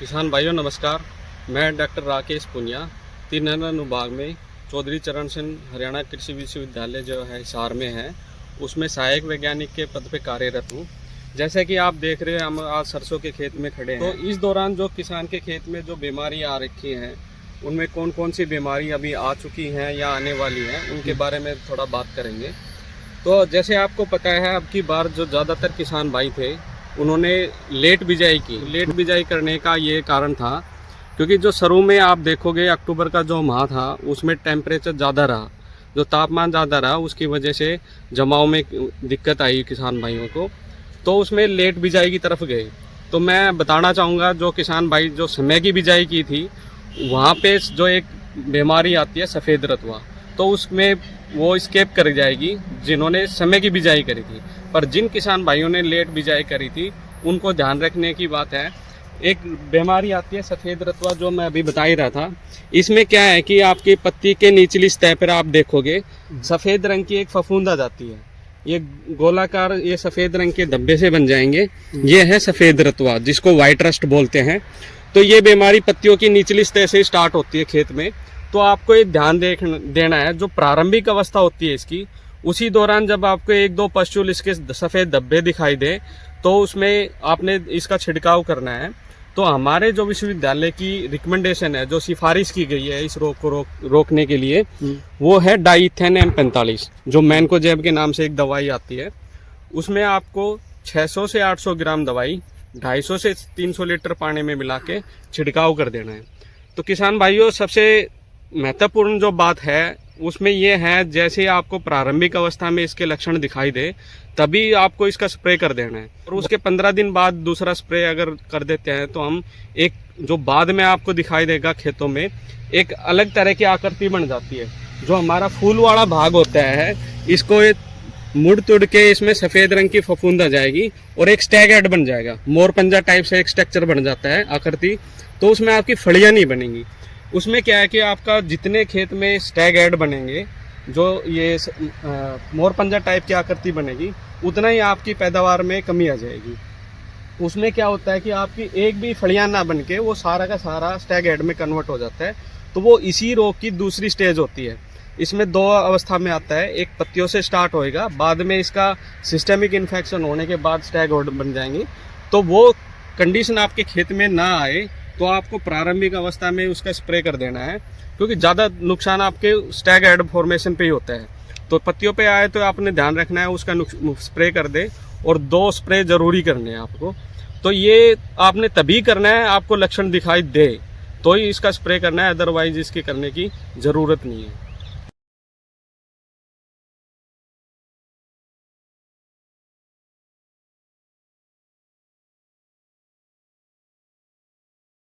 किसान भाइयों नमस्कार। मैं डॉक्टर राकेश पुनिया 3 नंबर अनुभाग में चौधरी चरण सिंह हरियाणा कृषि विश्वविद्यालय जो है हिसार में है, उसमें सहायक वैज्ञानिक के पद पे कार्यरत हूँ। जैसे कि आप देख रहे हैं, हम आज सरसों के खेत में खड़े हैं। तो इस दौरान जो किसान के खेत में जो बीमारी आ रखी हैं, उनमें कौन कौन सी बीमारी अभी आ चुकी हैं या आने वाली हैं, उनके बारे में थोड़ा बात करेंगे। तो जैसे आपको पता है, अब की बार जो ज़्यादातर किसान भाई थे उन्होंने लेट बिजाई की। लेट बिजाई करने का ये कारण था क्योंकि जो शुरू में आप देखोगे अक्टूबर का जो माह था उसमें टेम्परेचर ज़्यादा रहा, जो तापमान ज़्यादा रहा, उसकी वजह से जमाव में दिक्कत आई किसान भाइयों को, तो उसमें लेट बिजाई की तरफ गए। तो मैं बताना चाहूँगा, जो किसान भाई जो समय की बिजाई की थी वहाँ पे जो एक बीमारी आती है सफ़ेद रतुआ, तो उसमें वो स्केप कर जाएगी जिन्होंने समय की बिजाई करी थी। पर जिन किसान भाइयों ने लेट बिजाई करी थी उनको ध्यान रखने की बात है, एक बीमारी आती है सफ़ेद रतुआ जो मैं अभी बता ही रहा था। इसमें क्या है कि आपकी पत्ती के निचली सतह पर आप देखोगे सफ़ेद रंग की एक फफूंद आ जाती है। ये गोलाकार ये सफ़ेद रंग के धब्बे से बन जाएंगे। ये है सफ़ेद रतुआ जिसको व्हाइट रस्ट बोलते हैं। तो ये बीमारी पत्तियों की निचली सतह से स्टार्ट होती है खेत में। तो आपको ये ध्यान देना है, जो प्रारंभिक अवस्था होती है इसकी, उसी दौरान जब आपको 1-2 पश्चूल इसके सफ़ेद धब्बे दिखाई दे तो उसमें आपने इसका छिड़काव करना है। तो हमारे जो विश्वविद्यालय की रिकमेंडेशन है, जो सिफारिश की गई है इस रोग को रोकने के लिए, वो है डाईथेन M45, जो मैनकोजेब के नाम से एक दवाई आती है। उसमें आपको 600 से 800 ग्राम दवाई 250 से 300 लीटर पानी में मिला के छिड़काव कर देना है। तो किसान भाइयों, सबसे महत्वपूर्ण जो बात है उसमें ये है, जैसे आपको प्रारंभिक अवस्था में इसके लक्षण दिखाई दे तभी आपको इसका स्प्रे कर देना है। और उसके 15 दिन बाद दूसरा स्प्रे अगर कर देते हैं तो हम एक जो बाद में आपको दिखाई देगा खेतों में एक अलग तरह की आकृति बन जाती है। जो हमारा फूल वाला भाग होता है इसको मुड़ तुड़ के इसमें सफ़ेद रंग की फफूंद आ जाएगी और एक स्टैग हेड बन जाएगा। मोर पंजा टाइप से एक स्ट्रक्चर बन जाता है आकृति। तो उसमें आपकी फलियाँ नहीं बनेंगी। उसमें क्या है कि आपका जितने खेत में स्टैग हेड बनेंगे, जो ये मोर पंजा टाइप की आकृति बनेगी, उतना ही आपकी पैदावार में कमी आ जाएगी। उसमें क्या होता है कि आपकी एक भी फलियाँ ना बन के वो सारा का सारा स्टैग हेड में कन्वर्ट हो जाता है। तो वो इसी रोग की दूसरी स्टेज होती है। इसमें 2 अवस्था में आता है, एक पत्तियों से स्टार्ट होएगा, बाद में इसका सिस्टेमिक इन्फेक्शन होने के बाद स्टैग हेड बन जाएंगी। तो वो कंडीशन आपके खेत में ना आए तो आपको प्रारंभिक अवस्था में उसका स्प्रे कर देना है, क्योंकि ज़्यादा नुकसान आपके स्टैग हेड फॉर्मेशन पे ही होता है। तो पत्तियों पे आए तो आपने ध्यान रखना है उसका स्प्रे कर दे, और 2 स्प्रे जरूरी करने हैं आपको। तो ये आपने तभी करना है आपको लक्षण दिखाई दे तो ही इसका स्प्रे करना है, अदरवाइज इसके करने की ज़रूरत नहीं है।